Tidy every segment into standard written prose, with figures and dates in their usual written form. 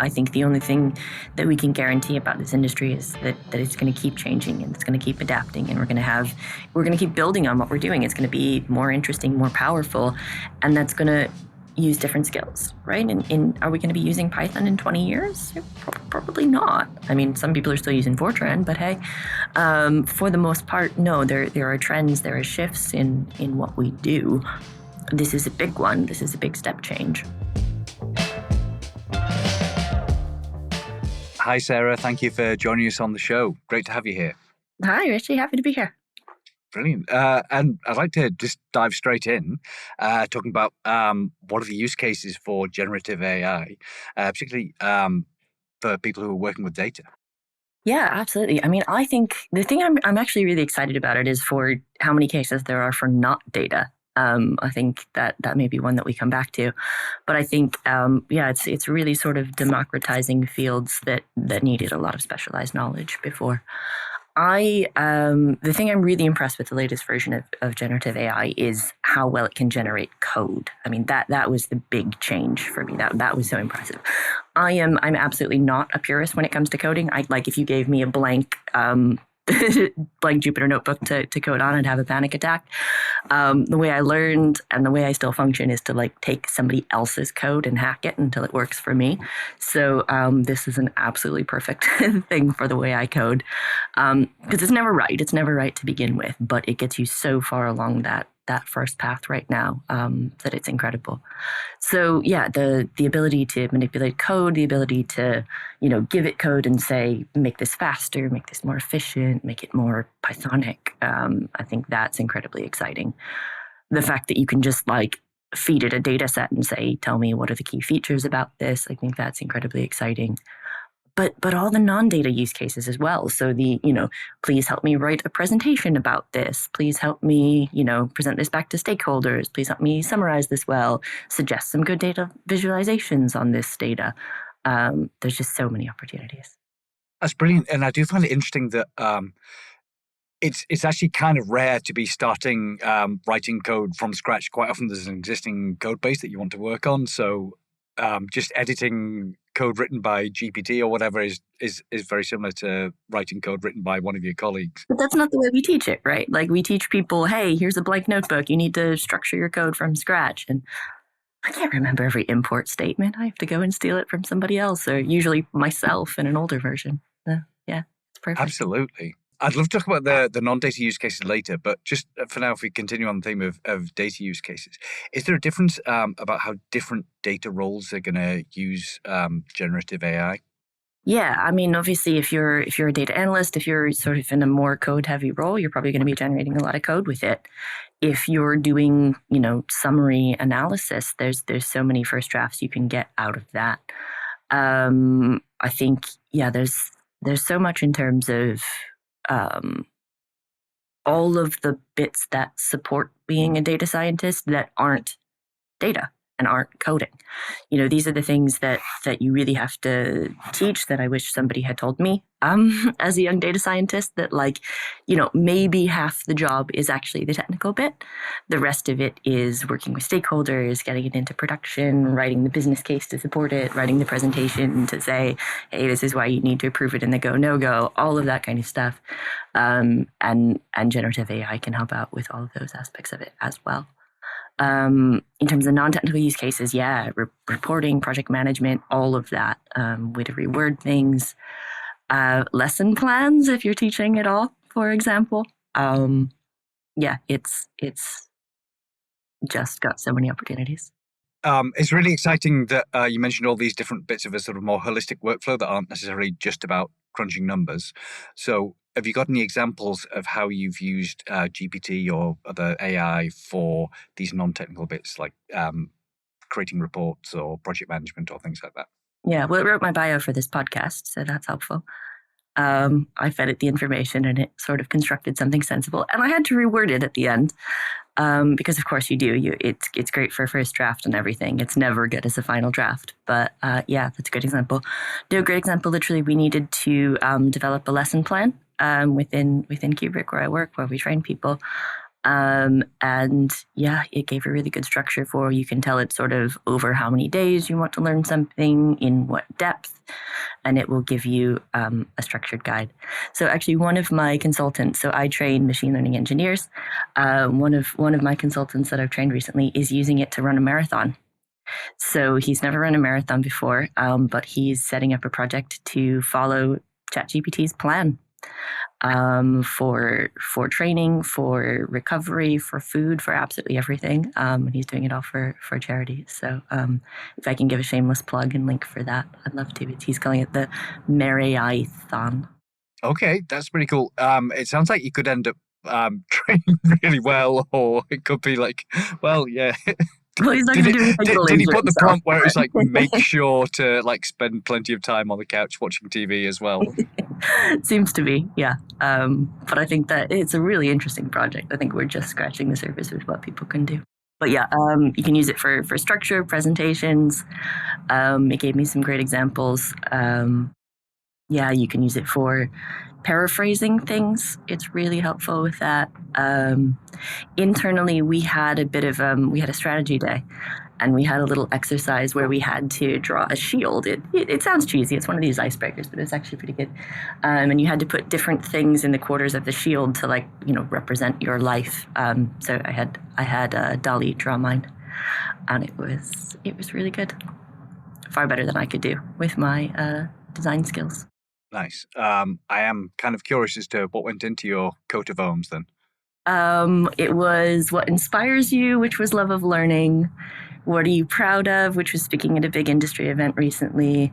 I think the only thing that we can guarantee about this industry is that it's going to keep changing and it's going to keep adapting, and we're going to keep building on what we're doing. It's going to be more interesting, more powerful, and that's going to use different skills, right? And are we going to be using Python in 20 years? Probably not. I mean, some people are still using Fortran, but hey, for the most part, no, there are trends, there are shifts in what we do. This is a big one. This is a big step change. Hi, Sarah. Thank you for joining us on the show. Great to have you here. Hi, Richie. Happy to be here. Brilliant. And I'd like to just dive straight in, talking about what are the use cases for generative AI, particularly for people who are working with data. Yeah, absolutely. I mean, I think the thing I'm actually really excited about it is for how many cases there are for not data. I think that may be one that we come back to, but I think it's really sort of democratizing fields that needed a lot of specialized knowledge before. The thing I'm really impressed with the latest version of generative AI is how well it can generate code. I mean, that was the big change for me. That was so impressive. I'm absolutely not a purist when it comes to coding. Like if you gave me a blank blank Jupyter notebook to code on and have a panic attack. The way I learned and the way I still function is to like take somebody else's code and hack it until it works for me. So this is an absolutely perfect thing for the way I code, because it's never right. It's never right to begin with, but it gets you so far along that first path right now that it's incredible. So yeah, the ability to manipulate code, the ability to, give it code and say, make this faster, make this more efficient, make it more Pythonic. I think that's incredibly exciting. The fact that you can just like feed it a data set and say, tell me what are the key features about this. I think that's incredibly exciting. But all the non-data use cases as well. So please help me write a presentation about this. Please help me, present this back to stakeholders. Please help me summarize this well. Suggest some good data visualizations on this data. There's just so many opportunities. That's brilliant. And I do find it interesting that it's actually kind of rare to be starting writing code from scratch. Quite often there's an existing code base that you want to work on. So just editing code written by GPT or whatever is very similar to writing code written by one of your colleagues. But that's not the way we teach it, right? Like we teach people, hey, here's a blank notebook. You need to structure your code from scratch. And I can't remember every import statement. I have to go and steal it from somebody else, or usually myself in an older version. Yeah, it's perfect. Absolutely. I'd love to talk about the non-data use cases later, but just for now, if we continue on the theme of data use cases, is there a difference about how different data roles are going to use generative AI? Yeah, I mean, obviously, if you're a data analyst, if you're sort of in a more code-heavy role, you're probably going to be generating a lot of code with it. If you're doing, summary analysis, there's so many first drafts you can get out of that. I think, there's so much in terms of all of the bits that support being a data scientist that aren't data and aren't coding. These are the things that you really have to teach that I wish somebody had told me as a young data scientist, that maybe half the job is actually the technical bit. The rest of it is working with stakeholders, getting it into production, writing the business case to support it, writing the presentation to say, hey, this is why you need to approve it in the go, no-go, all of that kind of stuff. And generative AI can help out with all of those aspects of it as well. In terms of non-technical use cases, reporting, project management, all of that, way to reword things, lesson plans if you're teaching at all, for example. It's just got so many opportunities. It's really exciting that you mentioned all these different bits of a sort of more holistic workflow that aren't necessarily just about crunching numbers. So have you got any examples of how you've used GPT or other AI for these non-technical bits, like creating reports or project management or things like that? Yeah, well, it wrote my bio for this podcast, so that's helpful. I fed it the information and it sort of constructed something sensible. And I had to reword it at the end because, of course, you do. It's great for a first draft and everything. It's never good as a final draft. But that's a good example. A great example, literally, we needed to develop a lesson plan within Kubrick, where I work, where we train people. And yeah, it gave a really good structure for, you can tell it sort of over how many days you want to learn something, in what depth, and it will give you a structured guide. So actually one of my consultants, so I train machine learning engineers, one of my consultants that I've trained recently is using it to run a marathon. So he's never run a marathon before, but he's setting up a project to follow ChatGPT's plan, for training, for recovery, for food, for absolutely everything. And he's doing it all for charity. So if I can give a shameless plug and link for that, I'd love to. He's calling it the Marathon. Okay, that's pretty cool. It sounds like you could end up training really well, or it could be like, well, yeah. Well, he's not going to do anything to Did he laser put the himself. prompt where it was like, make sure to like spend plenty of time on the couch watching TV as well? Seems to be, yeah. But I think that it's a really interesting project. I think we're just scratching the surface with what people can do. But yeah, you can use it for structure, presentations. It gave me some great examples. Yeah, you can use it for paraphrasing things. It's really helpful with that. Internally, we had a bit of we had a strategy day, and we had a little exercise where we had to draw a shield. It sounds cheesy. It's one of these icebreakers, but it's actually pretty good. And you had to put different things in the quarters of the shield to, like, represent your life. So I had Dali draw mine, and it was really good. Far better than I could do with my design skills. Nice. I am kind of curious as to what went into your coat of arms then. It was what inspires you, which was love of learning. What are you proud of, which was speaking at a big industry event recently.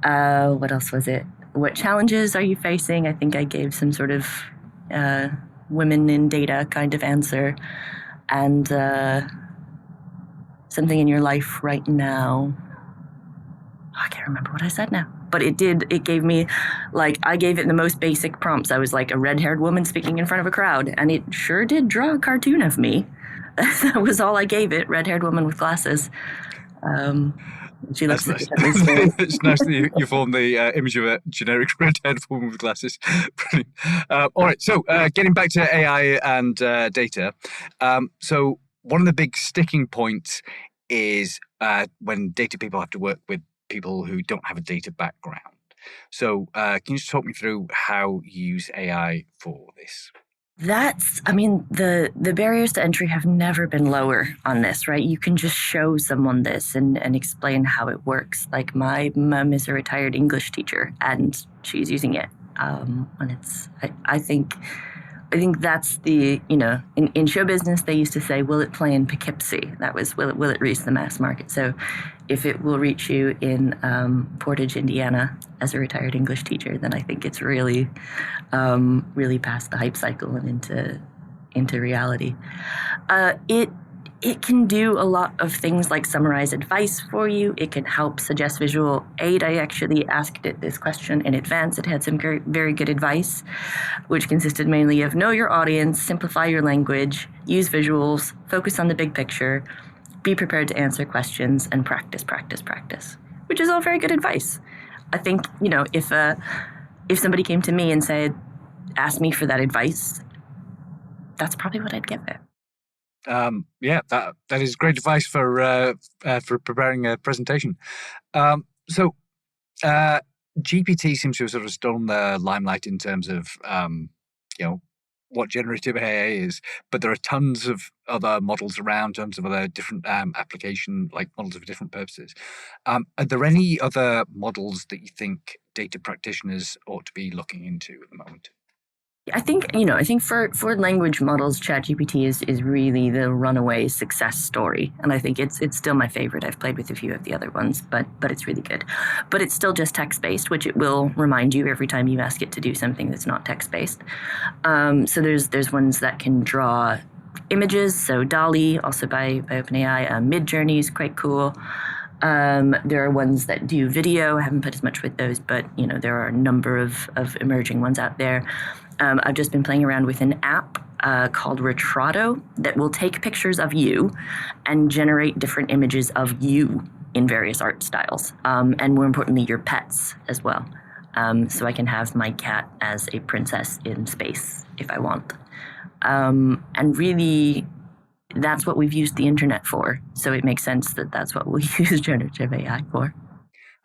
What else was it? What challenges are you facing? I think I gave some sort of women in data kind of answer. And something in your life right now. I can't remember what I said now. But it gave me, like, I gave it the most basic prompts. I was like a red-haired woman speaking in front of a crowd, and it sure did draw a cartoon of me. That was all I gave it, red-haired woman with glasses. She looks sufficiently scary. It's nice that you formed the image of a generic red-haired woman with glasses. Brilliant. All right, so getting back to AI and data. So one of the big sticking points is when data people have to work with people who don't have a data background. So can you just talk me through how you use AI for this? The barriers to entry have never been lower on this, right? You can just show someone this and explain how it works. Like, my mom is a retired English teacher, and she's using it. And I think that's the, in show business, they used to say, will it play in Poughkeepsie? That was, will it reach the mass market? So if it will reach you in Portage, Indiana, as a retired English teacher, then I think it's really, really past the hype cycle and into reality. It can do a lot of things like summarize advice for you. It can help suggest visual aid. I actually asked it this question in advance. It had some very, very good advice, which consisted mainly of know your audience, simplify your language, use visuals, focus on the big picture, be prepared to answer questions, and practice, practice, practice, which is all very good advice. I think, if somebody came to me and said, ask me for that advice, that's probably what I'd give it. Yeah, that is great advice for preparing a presentation. So GPT seems to have sort of stolen the limelight in terms of what generative AI is, but there are tons of other models around, tons of other different application, like models for different purposes. Are there any other models that you think data practitioners ought to be looking into at the moment? I think for language models, ChatGPT is really the runaway success story, and I think it's still my favorite. I've played with a few of the other ones, but it's really good. But it's still just text based, which it will remind you every time you ask it to do something that's not text based. So there's ones that can draw images. So DALL-E, also by OpenAI, Midjourney is quite cool. There are ones that do video. I haven't put as much with those, but there are a number of emerging ones out there. I've just been playing around with an app called Retrato that will take pictures of you and generate different images of you in various art styles, and more importantly, your pets as well. So I can have my cat as a princess in space if I want. And really, that's what we've used the internet for. So it makes sense that that's what we use generative AI for.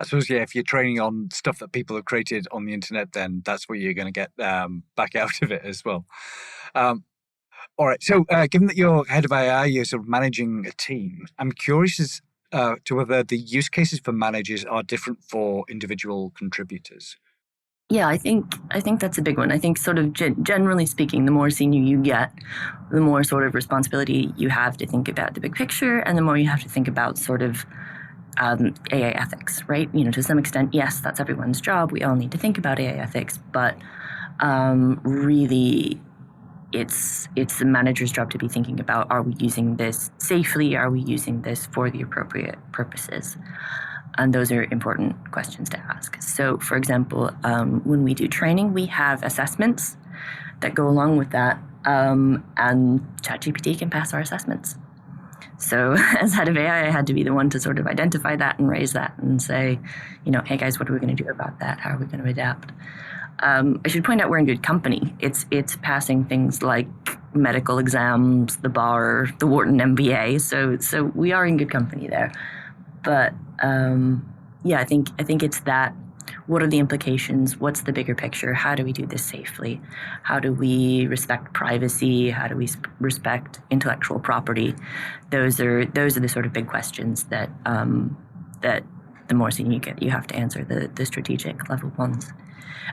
I suppose, yeah, if you're training on stuff that people have created on the internet, then that's what you're going to get back out of it as well. All right. So, given that you're head of AI, you're sort of managing a team. I'm curious as to whether the use cases for managers are different for individual contributors. Yeah, I think that's a big one. I think sort of generally speaking, the more senior you get, the more sort of responsibility you have to think about the big picture, and the more you have to think about sort of AI ethics, right? To some extent, yes, that's everyone's job. We all need to think about AI ethics, but really, it's the manager's job to be thinking about: are we using this safely? Are we using this for the appropriate purposes? And those are important questions to ask. So, for example, when we do training, we have assessments that go along with that, and ChatGPT can pass our assessments. So, as head of AI, I had to be the one to sort of identify that and raise that and say, hey guys, what are we going to do about that? How are we going to adapt? I should point out we're in good company. It's passing things like medical exams, the bar, the Wharton MBA. So we are in good company there. But yeah, I think it's that. What are the implications? What's the bigger picture? How do we do this safely? How do we respect privacy? How do we respect intellectual property? Those are the sort of big questions that that the more senior you get, you have to answer the strategic level ones.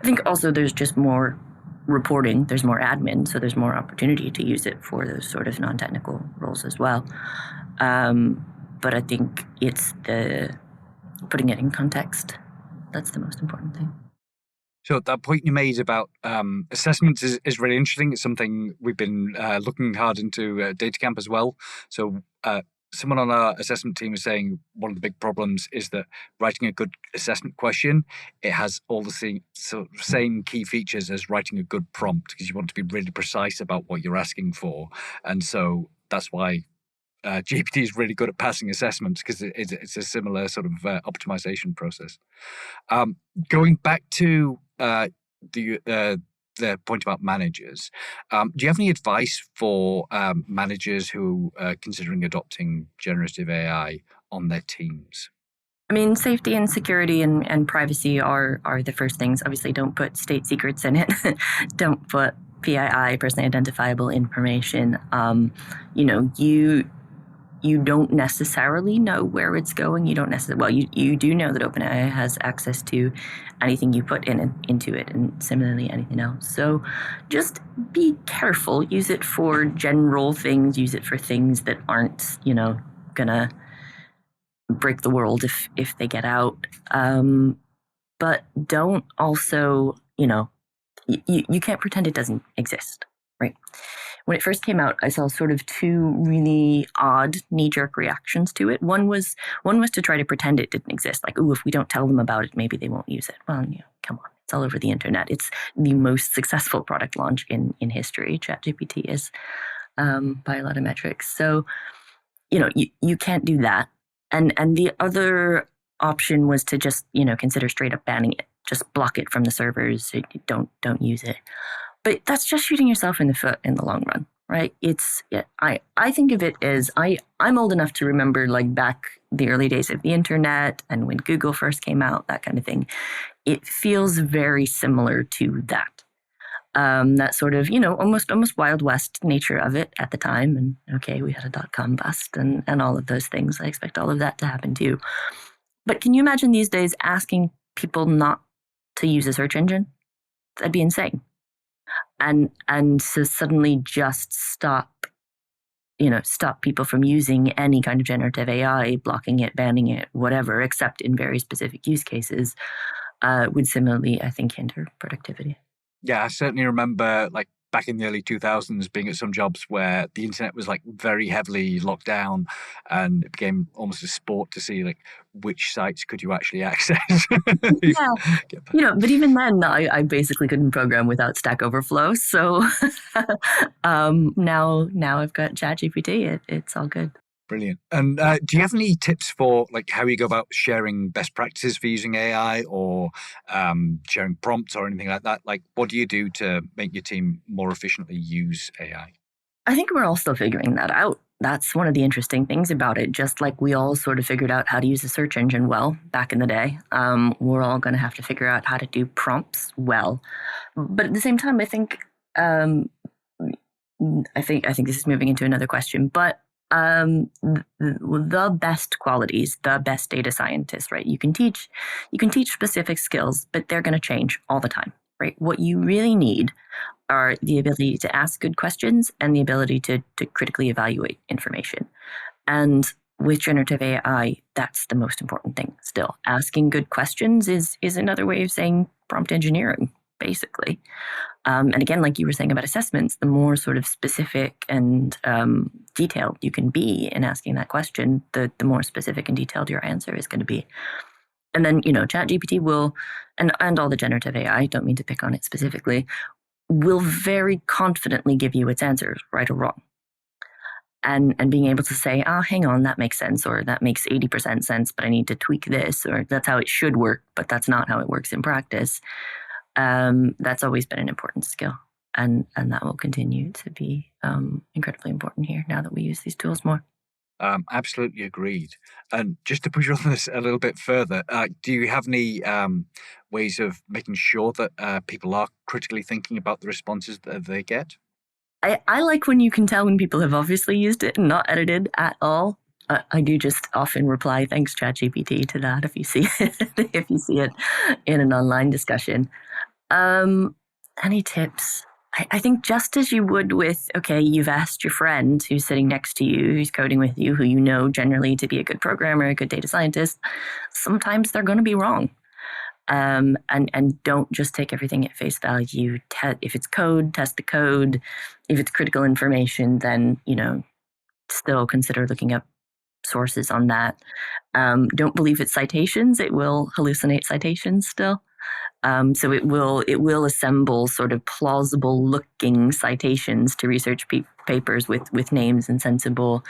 I think also there's just more reporting, there's more admin, so there's more opportunity to use it for those sort of non-technical roles as well. But I think it's the putting it in context. That's the most important thing. So that point you made about assessments is really interesting. It's something we've been looking hard into DataCamp as well. So someone on our assessment team is saying one of the big problems is that writing a good assessment question, it has all the same key features as writing a good prompt, because you want to be really precise about what you're asking for. And so that's why GPT is really good at passing assessments, because it's a similar sort of optimization process. Going back to the point about managers, do you have any advice for managers who are considering adopting generative AI on their teams? I mean, safety and security and privacy are the first things. Obviously, don't put state secrets in it. Don't put PII, personally identifiable information. You don't necessarily know where it's going. You don't necessarily, well, you do know that OpenAI has access to anything you put into it, and similarly anything else. So just be careful. Use it for general things. Use it for things that aren't, gonna break the world if they get out. But don't also, you can't pretend it doesn't exist, right? When it first came out, I saw sort of two really odd knee-jerk reactions to it. One was to try to pretend it didn't exist. Like, if we don't tell them about it, maybe they won't use it. Well, come on. It's all over the internet. It's the most successful product launch in history. ChatGPT is, by a lot of metrics. So, you can't do that. And the other option was to just, consider straight up banning it. Just block it from the servers. Don't use it. But that's just shooting yourself in the foot in the long run, right? I think of it as I'm old enough to remember, like, back the early days of the internet and when Google first came out, that kind of thing. It feels very similar to that. That sort of, almost Wild West nature of it at the time. And okay, we had a .com bust and all of those things. I expect all of that to happen too. But can you imagine these days asking people not to use a search engine? That'd be insane. And so suddenly just stop people from using any kind of generative AI, blocking it, banning it, whatever, except in very specific use cases, would similarly, I think, hinder productivity. Yeah, I certainly remember, like, back in the early 2000s being at some jobs where the internet was, like, very heavily locked down, and it became almost a sport to see, like, which sites could you actually access. Yeah. But even then, I basically couldn't program without Stack Overflow. So now I've got ChatGPT. It's all good. Brilliant. And do you have any tips for like how you go about sharing best practices for using AI, or sharing prompts or anything like that? Like, what do you do to make your team more efficiently use AI? I think we're all still figuring that out. That's one of the interesting things about it. Just like we all sort of figured out how to use a search engine well back in the day, we're all going to have to figure out how to do prompts well. But at the same time, um, I think this is moving into another question, but the best qualities, the best data scientists, right? You can teach specific skills, but they're going to change all the time, right? What you really need are the ability to ask good questions and the ability to critically evaluate information. And with generative AI, that's the most important thing still. Asking good questions is another way of saying prompt engineering, basically. And again, like you were saying about assessments, the more sort of specific and detailed you can be in asking that question, the more specific and detailed your answer is going to be. And then, ChatGPT will, and all the generative AI, don't mean to pick on it specifically, will very confidently give you its answers, right or wrong. And being able to say, hang on, that makes sense, or that makes 80% sense, but I need to tweak this, or that's how it should work, but that's not how it works in practice. That's always been an important skill. And that will continue to be incredibly important here now that we use these tools more. Absolutely agreed. And just to push on this a little bit further, do you have any ways of making sure that people are critically thinking about the responses that they get? I like when you can tell when people have obviously used it and not edited at all. I do just often reply, "Thanks, ChatGPT," to that if you see it, if you see it in an online discussion. Um, any tips? I think just as you would with, okay, you've asked your friend who's sitting next to you, who's coding with you, who you know generally to be a good programmer, a good data scientist, sometimes they're going to be wrong. And don't just take everything at face value. If it's code, test the code. If it's critical information, then still consider looking up sources on that. Don't believe it's citations; it will hallucinate citations still. So it will assemble sort of plausible looking citations to research papers with names and sensible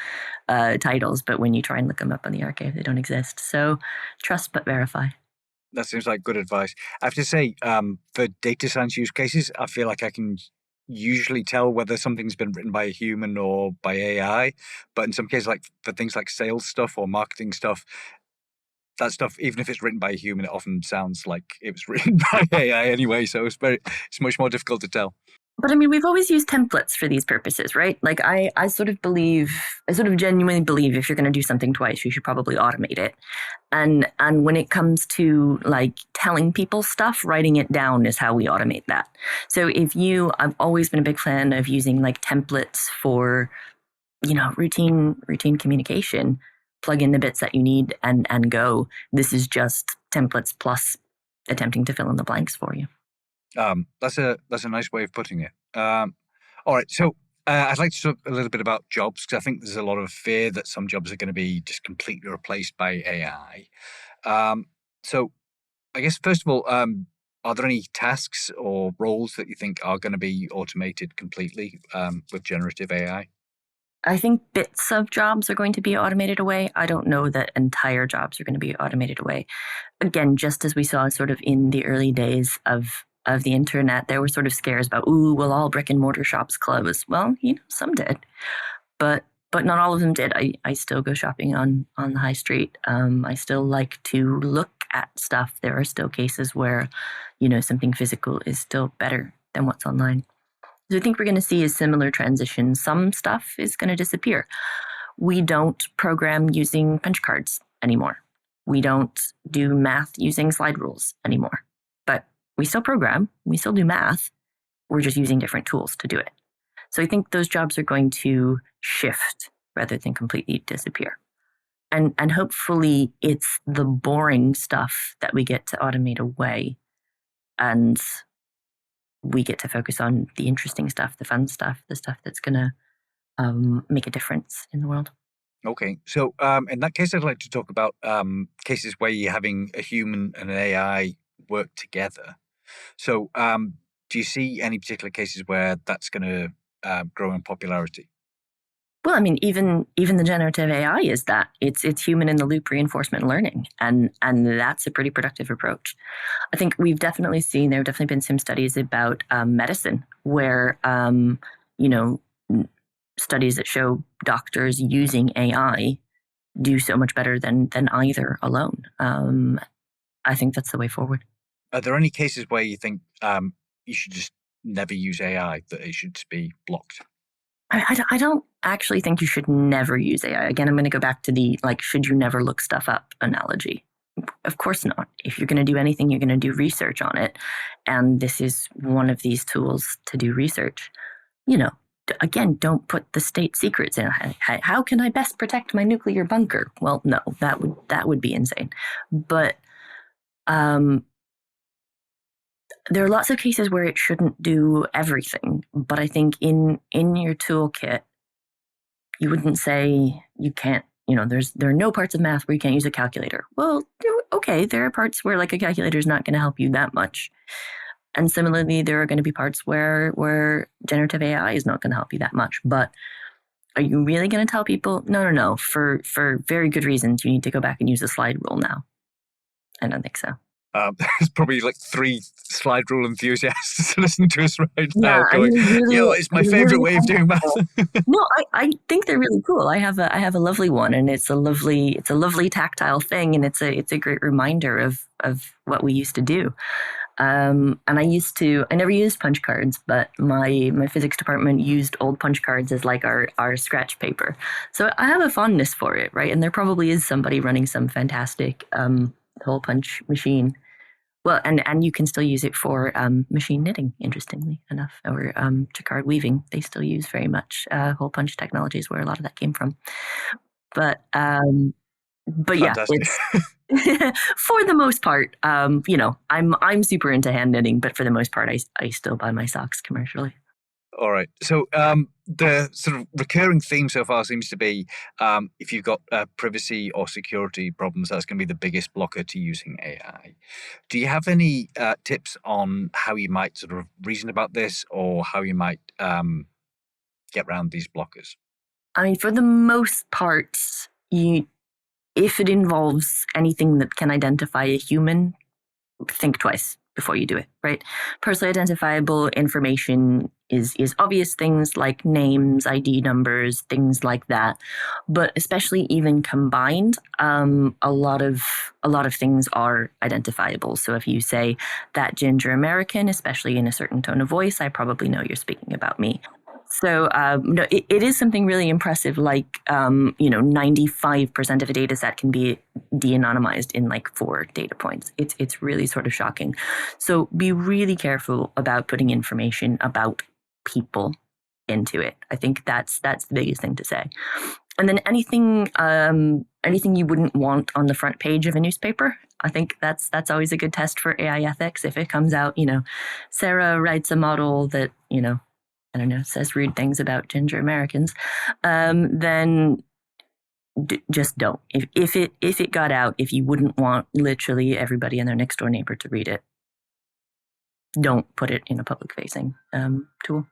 titles, but when you try and look them up on the archive, they don't exist. So trust but verify. That seems like good advice. I have to say, for data science use cases, I feel like I can usually tell whether something's been written by a human or by AI. But in some cases, like for things like sales stuff or marketing stuff, that stuff, even if it's written by a human, it often sounds like it was written by AI anyway. So it's much more difficult to tell. But I mean, we've always used templates for these purposes, right? Like I sort of genuinely believe if you're going to do something twice, you should probably automate it. And when it comes to like telling people stuff, writing it down is how we automate that. So I've always been a big fan of using like templates for, routine communication. Plug in the bits that you need and go. This is just templates plus attempting to fill in the blanks for you. That's a nice way of putting it. All right, so I'd like to talk a little bit about jobs, because I think there's a lot of fear that some jobs are going to be just completely replaced by AI. So I guess first of all, are there any tasks or roles that you think are going to be automated completely with generative AI? I think bits of jobs are going to be automated away. I don't know that entire jobs are going to be automated away. Again, just as we saw sort of in the early days of the internet, there were sort of scares about, ooh, will all brick and mortar shops close? Well, some did, but not all of them did. I still go shopping on the high street. I still like to look at stuff. There are still cases where, something physical is still better than what's online. So I think we're going to see a similar transition. Some stuff is going to disappear. We don't program using punch cards anymore. We don't do math using slide rules anymore. But we still program, we still do math. We're just using different tools to do it. So I think those jobs are going to shift rather than completely disappear. And hopefully it's the boring stuff that we get to automate away, and we get to focus on the interesting stuff, the fun stuff, the stuff that's going to make a difference in the world. Okay, so in that case, I'd like to talk about cases where you're having a human and an AI work together. So, do you see any particular cases where that's going to grow in popularity? Well, I mean, even the generative AI is that it's human in the loop reinforcement learning, and that's a pretty productive approach. I think we've definitely seen there have definitely been some studies about medicine where you know studies that show doctors using AI do so much better than either alone. I think that's the way forward. Are there any cases where you think you should just never use AI, that it should be blocked? I don't actually think you should never use AI. Again, I'm going to go back to the like, should you never look stuff up analogy. Of course not. If you're going to do anything, you're going to do research on it. And this is one of these tools to do research. You know, again, don't put the state secrets in. How can I best protect my nuclear bunker? Well, no, that would be insane. But there are lots of cases where it shouldn't do everything. But I think in your toolkit, you wouldn't say you can't. There are no parts of math where you can't use a calculator. Well, okay, there are parts where like a calculator is not going to help you that much. And similarly, there are going to be parts where generative AI is not going to help you that much. But are you really going to tell people, no, for very good reasons, you need to go back and use the slide rule now? I don't think so. There's probably like 3 slide rule enthusiasts listening to us right Yeah, now I going, mean, really, it's my favorite way of doing math. No, I think they're really cool. I have a lovely one, and it's a lovely tactile thing, and it's a great reminder of what we used to do. And I never used punch cards, but my physics department used old punch cards as like our scratch paper. So I have a fondness for it, right? And there probably is somebody running some fantastic hole punch machine. Well, and you can still use it for machine knitting, interestingly enough, or jacquard weaving. They still use very much hole punch technologies where a lot of that came from. But yeah, Fantastic. it's for the most part. I'm super into hand knitting, but for the most part, I still buy my socks commercially. All right. So the sort of recurring theme so far seems to be if you've got privacy or security problems, that's going to be the biggest blocker to using AI. Do you have any tips on how you might sort of reason about this, or how you might get around these blockers? I mean, for the most part, if it involves anything that can identify a human, think twice before you do it, right? Personally identifiable information is obvious things like names, ID numbers, things like that. But especially even combined, a lot of things are identifiable. So if you say that ginger American, especially in a certain tone of voice, I probably know you're speaking about me. So no, it is something really impressive. Like 95% of a data set can be de-anonymized in like 4 data points. It's really sort of shocking. So be really careful about putting information about people into it. I think that's the biggest thing to say. And then anything you wouldn't want on the front page of a newspaper, I think that's always a good test for AI ethics. If it comes out, Sarah writes a model that I don't know, says rude things about ginger Americans, then just don't. If it got out, if you wouldn't want literally everybody and their next door neighbor to read it, don't put it in a public facing tool.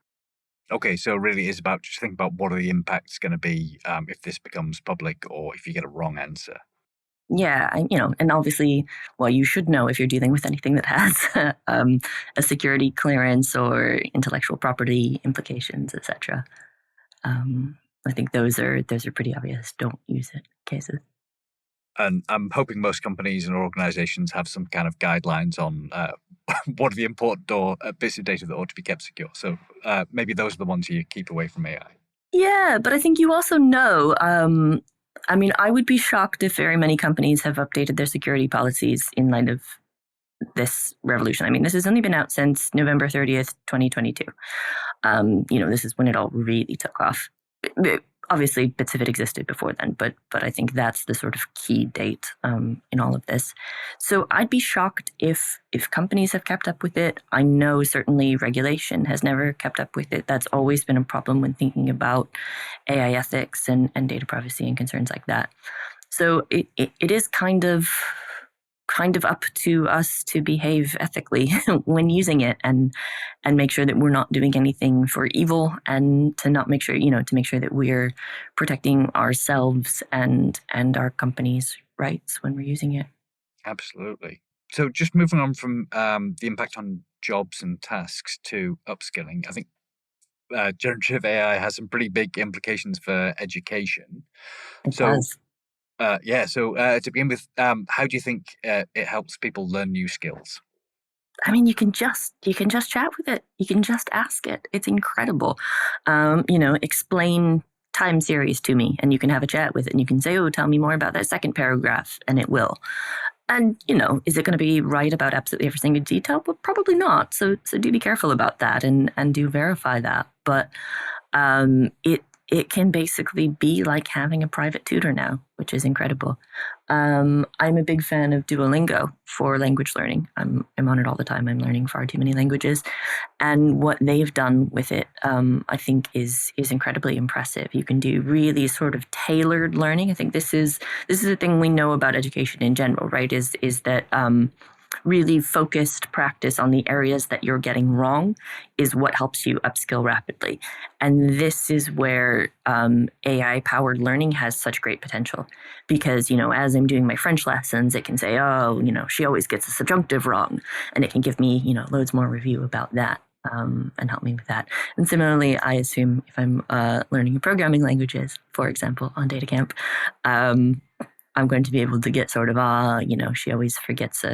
Okay, so really is about just think about what are the impacts going to be if this becomes public, or if you get a wrong answer. Yeah, and obviously, well, you should know if you're dealing with anything that has a security clearance or intellectual property implications, etc. I think those are pretty obvious. Don't use it cases. And I'm hoping most companies and organizations have some kind of guidelines on what are the important bits of data that ought to be kept secure. So maybe those are the ones you keep away from AI. Yeah, but I think you also know. I mean, I would be shocked if very many companies have updated their security policies in light of this revolution. I mean, this has only been out since November 30th, 2022. This is when it all really took off. Obviously, bits of it existed before then, but I think that's the sort of key date in all of this. So I'd be shocked if companies have kept up with it. I know certainly regulation has never kept up with it. That's always been a problem when thinking about AI ethics and data privacy and concerns like that. So it is kind of kind of up to us to behave ethically when using it, and make sure that we're not doing anything for evil, and to not make sure, to make sure that we're protecting ourselves and our company's rights when we're using it. Absolutely. So just moving on from the impact on jobs and tasks to upskilling, I think generative AI has some pretty big implications for education. It So does. to begin with, how do you think it helps people learn new skills? I mean, you can just chat with it. You can just ask it. It's incredible. Explain time series to me, and you can have a chat with it, and you can say, "Oh, tell me more about that second paragraph," and it will. And is it going to be right about absolutely every single detail? Well, probably not. So do be careful about that, and do verify that. But it can basically be like having a private tutor now, which is incredible. I'm a big fan of Duolingo for language learning. I'm on it all the time. I'm learning far too many languages, and what they've done with it, I think, is incredibly impressive. You can do really sort of tailored learning. I think this is a thing we know about education in general, right? Is that really focused practice on the areas that you're getting wrong is what helps you upskill rapidly. And this is where AI-powered learning has such great potential, because, as I'm doing my French lessons, it can say, "Oh, she always gets the subjunctive wrong," and it can give me, loads more review about that. And help me with that. And similarly, I assume if I'm learning programming languages, for example, on DataCamp, I'm going to be able to get sort of, she always forgets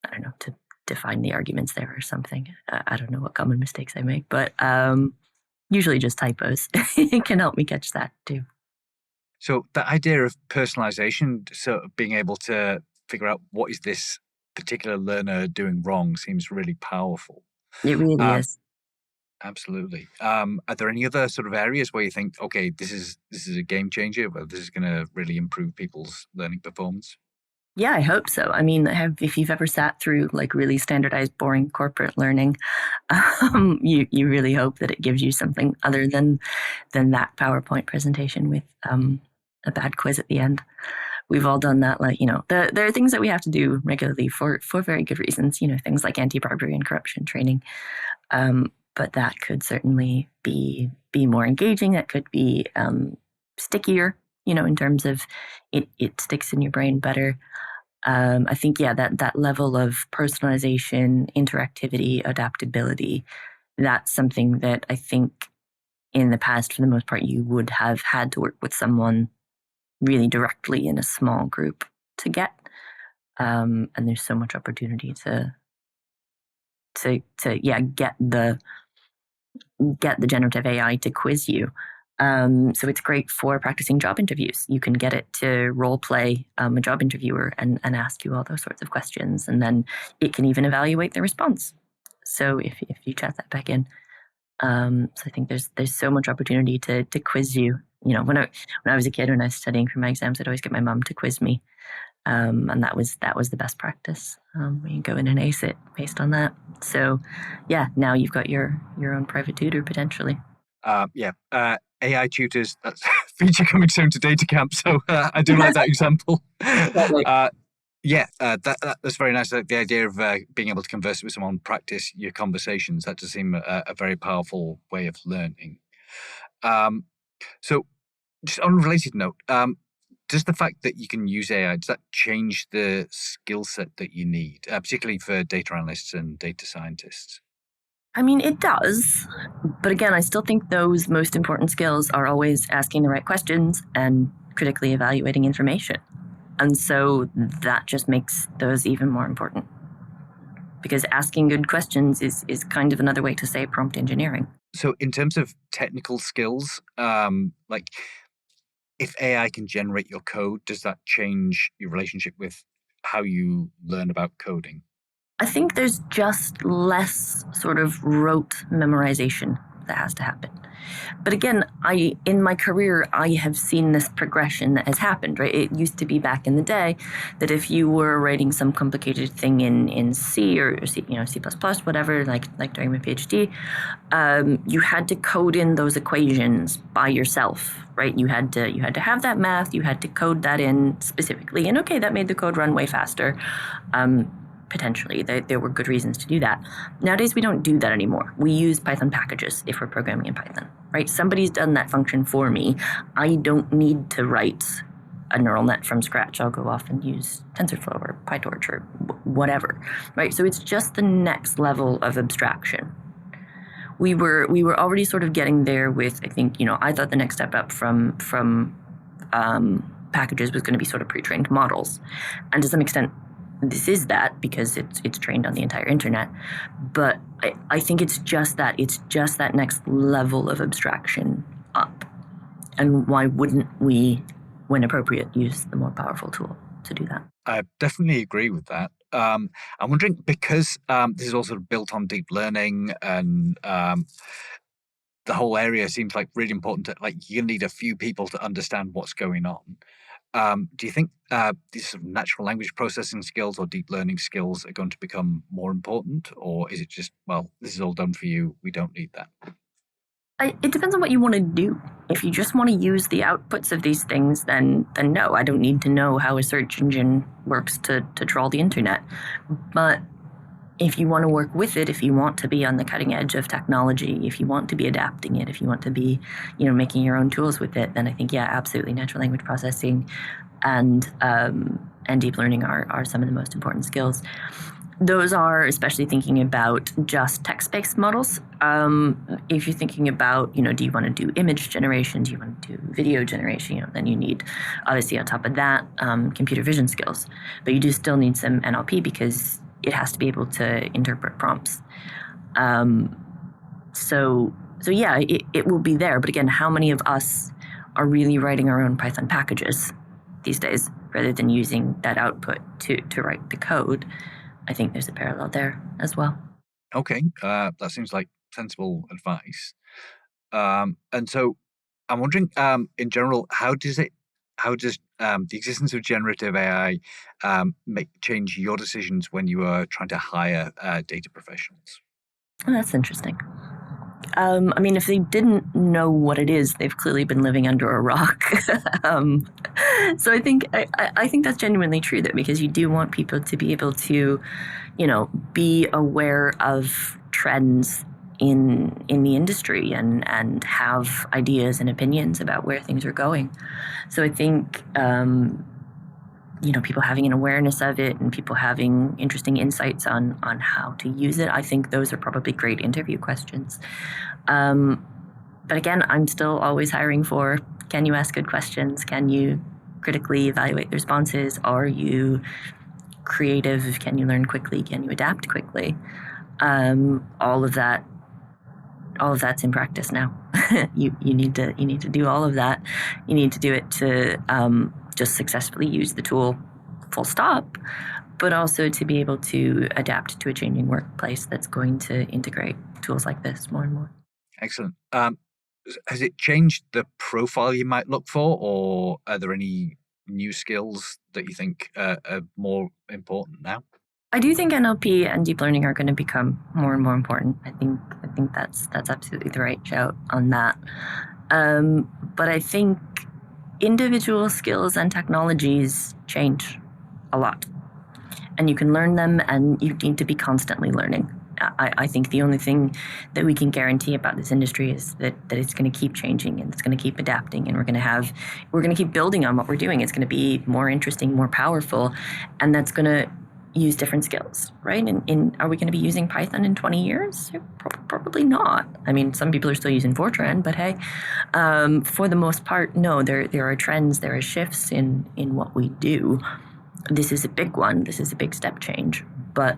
I don't know, to define the arguments there or something. I don't know what common mistakes I make, but usually just typos. It can help me catch that too. So the idea of personalization, so being able to figure out what is this particular learner doing wrong, seems really powerful. It really Um, is. Absolutely. Are there any other sort of areas where you think, okay, this is a game changer, where this is going to really improve people's learning performance? Yeah, I hope so. I mean, if you've ever sat through like really standardized, boring corporate learning, you really hope that it gives you something other than that PowerPoint presentation with a bad quiz at the end. We've all done that. Like, there are things that we have to do regularly for very good reasons. Things like anti-bribery and corruption training. But that could certainly be more engaging. That could be stickier. In terms of it sticks in your brain better. I think, yeah, that level of personalization, interactivity, adaptability, that's something that I think in the past, for the most part, you would have had to work with someone really directly in a small group to get. And there's so much opportunity to yeah, get the generative AI to quiz you. So it's great for practicing job interviews. You can get it to role play a job interviewer and ask you all those sorts of questions, and then it can even evaluate the response. So if you chat that back in, so I think there's so much opportunity to quiz you. When I was a kid, when I was studying for my exams, I'd always get my mom to quiz me, and that was the best practice. You go in and ace it based on that. So, yeah, now you've got your own private tutor potentially. AI tutors, that's a feature coming soon to Data Camp. So I do like that example. That's very nice. The idea of being able to converse with someone, practice your conversations, that does seem a very powerful way of learning. So just on a related note, does the fact that you can use AI, does that change the skill set that you need, particularly for data analysts and data scientists? I mean, it does. But again, I still think those most important skills are always asking the right questions and critically evaluating information. And so that just makes those even more important. Because asking good questions is kind of another way to say prompt engineering. So in terms of technical skills, like if AI can generate your code, does that change your relationship with how you learn about coding? I think there's just less sort of rote memorization. that has to happen. But again, in my career, I have seen this progression that has happened, right? It used to be back in the day that if you were writing some complicated thing in C or C, C++, whatever, like during my PhD, you had to code in those equations by yourself, right? You had to have that math, you had to code that in specifically, and okay, that made the code run way faster. Potentially, there were good reasons to do that. Nowadays, we don't do that anymore. We use Python packages if we're programming in Python, right? Somebody's done that function for me. I don't need to write a neural net from scratch. I'll go off and use TensorFlow or PyTorch or whatever, right? So it's just the next level of abstraction. We were already sort of getting there with, I think, I thought the next step up from packages was going to be sort of pre-trained models, and to some extent, this is that because it's trained on the entire internet. But I think it's just that next level of abstraction up. And why wouldn't we, when appropriate, use the more powerful tool to do that? I definitely agree with that. I'm wondering, because this is also built on deep learning, and the whole area seems like really important. You need a few people to understand what's going on. Do you think these sort of natural language processing skills or deep learning skills are going to become more important, or is it just, well, this is all done for you, we don't need that? It depends on what you want to do. If you just want to use the outputs of these things, then no, I don't need to know how a search engine works to trawl the internet. But if you want to work with it, if you want to be on the cutting edge of technology, if you want to be adapting it, if you want to be, making your own tools with it, then I think, yeah, absolutely, natural language processing and deep learning are some of the most important skills. Those are, especially thinking about just text-based models. If you're thinking about, do you want to do image generation? Do you want to do video generation? Then you need, obviously, on top of that, computer vision skills. But you do still need some NLP because it has to be able to interpret prompts. So yeah, it will be there. But again, how many of us are really writing our own Python packages these days rather than using that output to write the code? I think there's a parallel there as well. Okay, that seems like sensible advice. And so I'm wondering, in general, how does the existence of generative AI change your decisions when you are trying to hire data professionals? Oh, that's interesting. If they didn't know what it is, they've clearly been living under a rock. So I think that's genuinely true, that because you do want people to be able to, be aware of trends in the industry and have ideas and opinions about where things are going. So I think people having an awareness of it and people having interesting insights on how to use it, I think those are probably great interview questions. But again, I'm still always hiring for, can you ask good questions? Can you critically evaluate the responses? Are you creative? Can you learn quickly? Can you adapt quickly? All of that's in practice now. You need to do all of that. You need to do it to just successfully use the tool, full stop, but also to be able to adapt to a changing workplace that's going to integrate tools like this more and more. Excellent. Has it changed the profile you might look for, or are there any new skills that you think are more important now? I do think NLP and deep learning are going to become more and more important. I think that's absolutely the right shout on that. But I think individual skills and technologies change a lot, and you can learn them, and you need to be constantly learning. I think the only thing that we can guarantee about this industry is that it's going to keep changing and it's going to keep adapting, and we're going to keep building on what we're doing. It's going to be more interesting, more powerful, and that's going to use different skills, right? And are we going to be using Python in 20 years? Probably not. Some people are still using Fortran, but hey, for the most part, no. There are trends, there are shifts in what we do. This is a big one. This is a big step change, but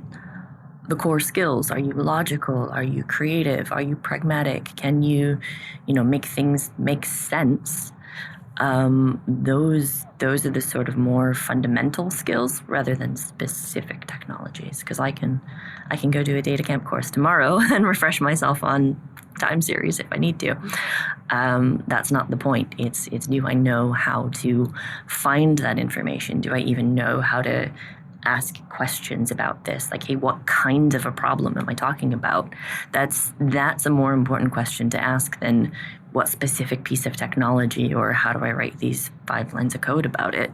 the core skills, are you logical? Are you creative? Are you pragmatic? Can you, make things make sense? Those are the sort of more fundamental skills rather than specific technologies. Because I can go do a data camp course tomorrow and refresh myself on time series if I need to. That's not the point. It's do I know how to find that information? Do I even know how to ask questions about this? Like, hey, what kind of a problem am I talking about? That's a more important question to ask than what specific piece of technology or how do I write these 5 lines of code about it.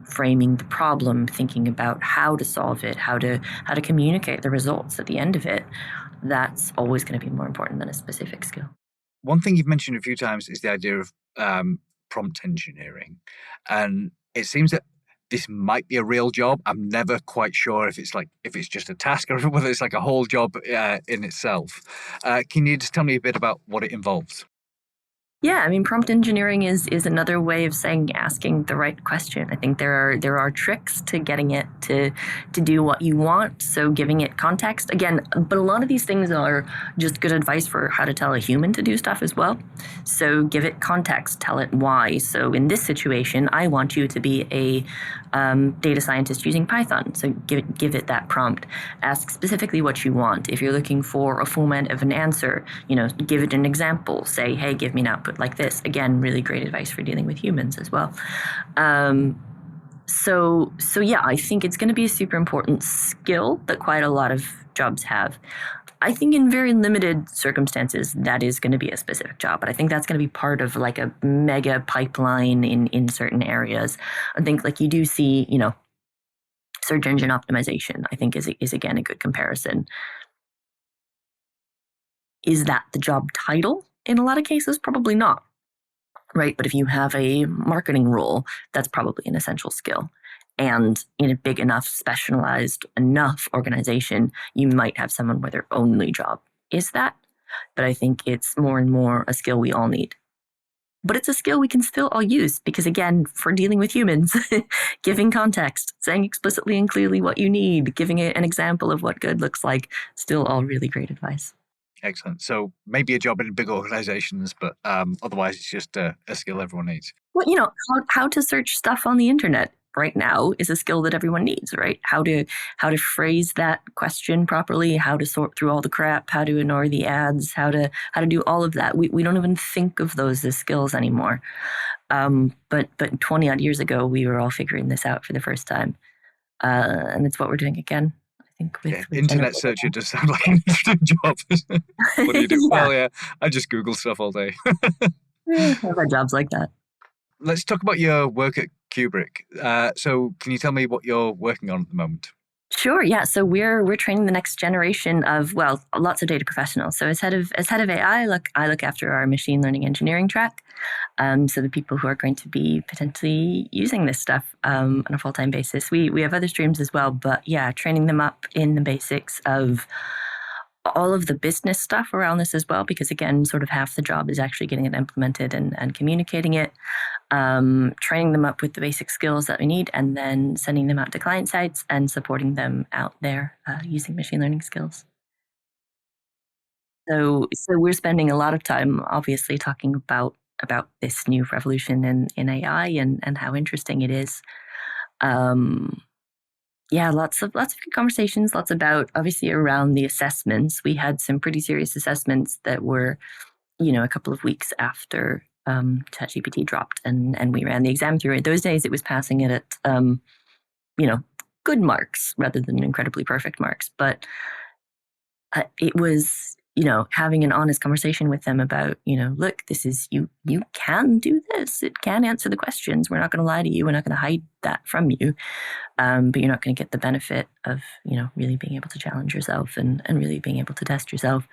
Framing the problem, thinking about how to solve it, how to communicate the results at the end of it. That's always going to be more important than a specific skill. One thing you've mentioned a few times is the idea of prompt engineering. And it seems that this might be a real job. I'm never quite sure if it's just a task or whether it's like a whole job in itself. Can you just tell me a bit about what it involves? Yeah, I mean, prompt engineering is another way of asking the right question. I think there are tricks to getting it to do what you want. So giving it context again, but a lot of these things are just good advice for how to tell a human to do stuff as well. So give it context, tell it why. So in this situation, I want you to be a data scientist using Python. So give it that prompt. Ask specifically what you want. If you're looking for a format of an answer, give it an example. Say, hey, give me an output like this. Again, really great advice for dealing with humans as well. So yeah, I think it's going to be a super important skill that quite a lot of jobs have. I think in very limited circumstances, that is going to be a specific job, but I think that's going to be part of like a mega pipeline in certain areas. I think like you do see, search engine optimization, I think is again a good comparison. Is that the job title? In a lot of cases, probably not, right? But if you have a marketing role, that's probably an essential skill. And in a big enough, specialized enough organization, you might have someone where their only job is that. But I think it's more and more a skill we all need. But it's a skill we can still all use because, again, for dealing with humans, giving context, saying explicitly and clearly what you need, giving an example of what good looks like, still all really great advice. Excellent. So maybe a job in big organizations, but otherwise it's just a skill everyone needs. Well, how to search stuff on the internet right now is a skill that everyone needs, right? How to phrase that question properly, how to sort through all the crap, how to ignore the ads, how to do all of that. We don't even think of those as skills anymore. But 20 odd years ago, we were all figuring this out for the first time. And it's what we're doing again. I think with internet searcher does sound like an interesting job. What do you do? Yeah. Well, yeah, I just Google stuff all day. I've had jobs like that. Let's talk about your work at Kubrick. So can you tell me what you're working on at the moment? Sure. Yeah. So we're training the next generation of lots of data professionals. So as head of AI, I look after our machine learning engineering track. So the people who are going to be potentially using this stuff on a full-time basis. We have other streams as well, but yeah, training them up in the basics of all of the business stuff around this as well, because again, sort of half the job is actually getting it implemented and communicating it. Training them up with the basic skills that we need, and then sending them out to client sites and supporting them out there using machine learning skills. So we're spending a lot of time, obviously, talking about this new revolution in AI and how interesting it is. Yeah, lots of good conversations. Lots about obviously around the assessments. We had some pretty serious assessments that were, a couple of weeks after ChatGPT dropped, and we ran the exam through it. Those days, it was passing it at good marks rather than incredibly perfect marks. But it was having an honest conversation with them about look, this is you can do this. It can answer the questions. We're not going to lie to you. We're not going to hide that from you. But you're not going to get the benefit of really being able to challenge yourself and really being able to test yourself.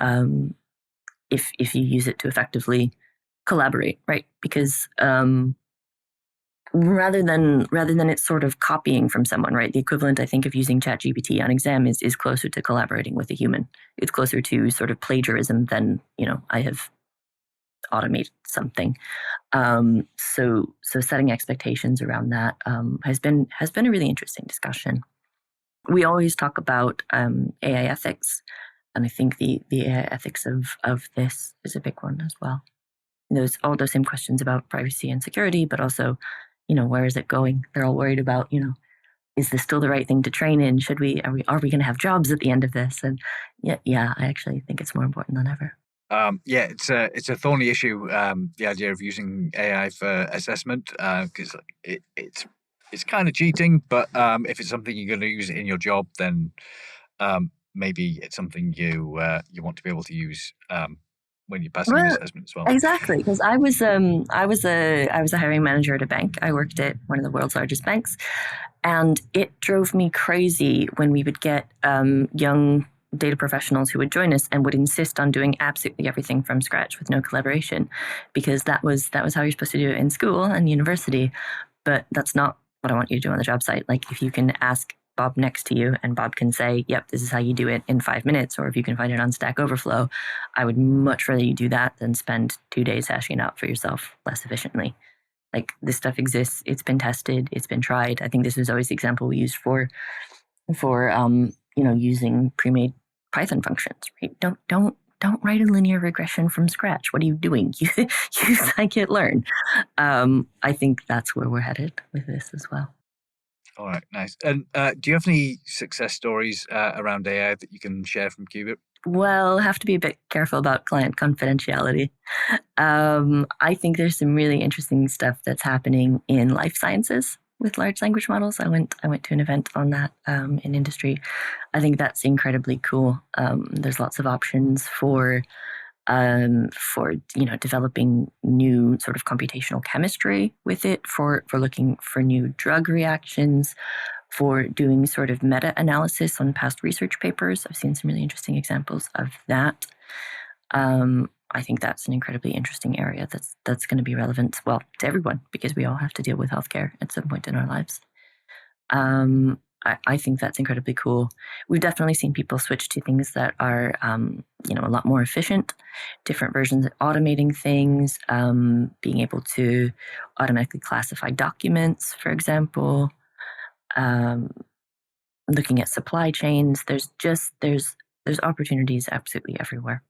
If you use it to effectively collaborate, right? Because rather than it sort of copying from someone, right? The equivalent, I think, of using ChatGPT on exam is closer to collaborating with a human. It's closer to sort of plagiarism than I have automated something. So setting expectations around that has been a really interesting discussion. We always talk about AI ethics, and I think the AI ethics of this is a big one as well. All those same questions about privacy and security, but also, where is it going? They're all worried about, is this still the right thing to train in? Are we going to have jobs at the end of this? And yeah, I actually think it's more important than ever. Yeah, it's a thorny issue. The idea of using AI for assessment, because it's kind of cheating. But if it's something you're going to use in your job, then maybe it's something you want to be able to use when you're passing your Well, assessment as well. exactly, because I was a hiring manager at a bank. I worked at one of the world's largest banks, and it drove me crazy when we would get young data professionals who would join us and would insist on doing absolutely everything from scratch with no collaboration, because that was how you're supposed to do it in school and university. But that's not what I want you to do on the job site. Like, if you can ask Bob next to you and Bob can say, yep, this is how you do it in 5 minutes, or if you can find it on Stack Overflow, I would much rather you do that than spend 2 days hashing it out for yourself less efficiently. Like, this stuff exists, it's been tested, it's been tried. I think this was always the example we used for using pre-made Python functions, right? Don't write a linear regression from scratch. What are you doing? Use scikit-learn. I think that's where we're headed with this as well. All right, nice. And do you have any success stories around AI that you can share from Kubrick? Well, have to be a bit careful about client confidentiality. I think there's some really interesting stuff that's happening in life sciences with large language models. I went to an event on that in industry. I think that's incredibly cool. There's lots of options for developing new sort of computational chemistry with it, for looking for new drug reactions, for doing sort of meta-analysis on past research papers. I've seen some really interesting examples of that. I think that's an incredibly interesting area that's going to be relevant, well, to everyone, because we all have to deal with healthcare at some point in our lives. I think that's incredibly cool. We've definitely seen people switch to things that are, a lot more efficient, different versions of automating things, being able to automatically classify documents, for example, looking at supply chains. There's opportunities absolutely everywhere.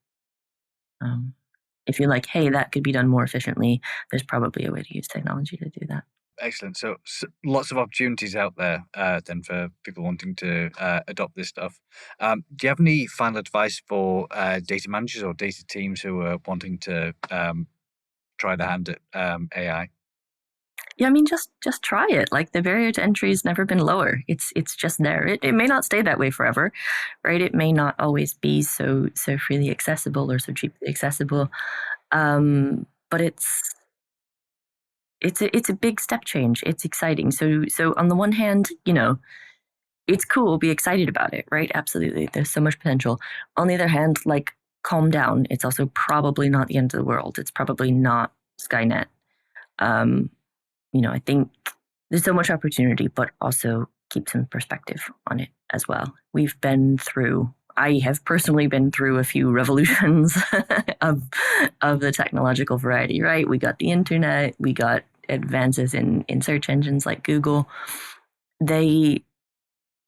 If you're like, hey, that could be done more efficiently, there's probably a way to use technology to do that. Excellent. So lots of opportunities out there then for people wanting to adopt this stuff. Do you have any final advice for data managers or data teams who are wanting to try their hand at AI? Yeah, I mean, just try it. Like, the barrier to entry has never been lower. It's just there. It may not stay that way forever, right? It may not always be so freely accessible or so cheaply accessible. But it's a big step change. It's exciting. So on the one hand, it's cool. Be excited about it, right? Absolutely. There's so much potential. On the other hand, like, calm down. It's also probably not the end of the world. It's probably not Skynet. I think there's so much opportunity, but also keep some perspective on it as well. I have personally been through a few revolutions of the technological variety, right? We got the internet, we got advances in search engines like Google.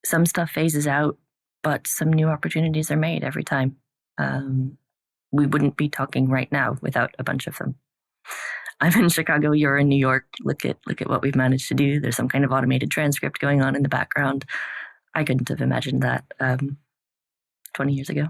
Some stuff phases out, but some new opportunities are made every time. We wouldn't be talking right now without a bunch of them. I'm in Chicago, you're in New York. Look at what we've managed to do. There's some kind of automated transcript going on in the background. I couldn't have imagined that 20 years ago.